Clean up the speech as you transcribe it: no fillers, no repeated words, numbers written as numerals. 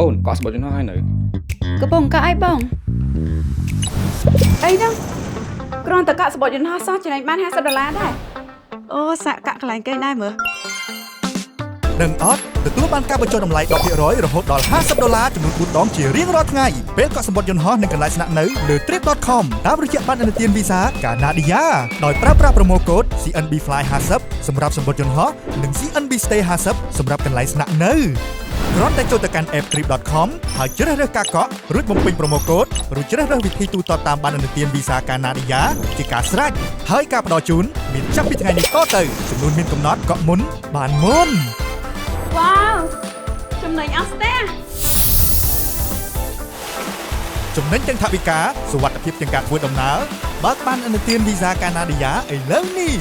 អូនកក់ស្បត់យន្តហោះហើយនៅកំពុងកក់អីបងអីហ្នឹងគ្រាន់តែកក់ស្បត់យន្តហោះសោះចំណេញបាន$50ដែរអូសាក់កាក់កន្លែងគេដែរមើលនឹងអត់ទទួលបានការបញ្ចុះតម្លៃ10%រហូតដល់$50ចំនួន4ដងជារៀងរាល់ថ្ងៃពេលកក់សម្បត្តិយន្តហោះនិងកន្លែងស្នាក់នៅលើ trip.com តាមរយៈប័ណ្ណឥណទាន Visa កាណាឌីយ៉ាដោយប្រើប្រាស់ promo code CNB Fly 50សម្រាប់សម្បត្តិយន្តហោះនិង CNB Stay 50សម្រាប់កន្លែងស្នាក់នៅគ្រាន់តែចូលទៅកាន់ app trip.com ហើយជ្រើសរើសការកក់រួចបំពេញ promo code រួចជ្រើសរើសវិធីទូទាត់តាមប័ណ្ណឥណទាន Visa កាណាឌីយ៉ាជាការស្រេចហើយការផ្ដល់ជូនមានចាប់ពីថ្ងៃនេះតទៅចំនួនមានកំណត់កក់មុនបានមុនវ៉ាវចំណេញអស់ស្ទះចំណេញទាំងថវិកាសុវត្ថិភាពទាំងការធ្វើដំណើរបើកបានឥណទាន Visa កាណាឌីយ៉ាឥឡូវនេះ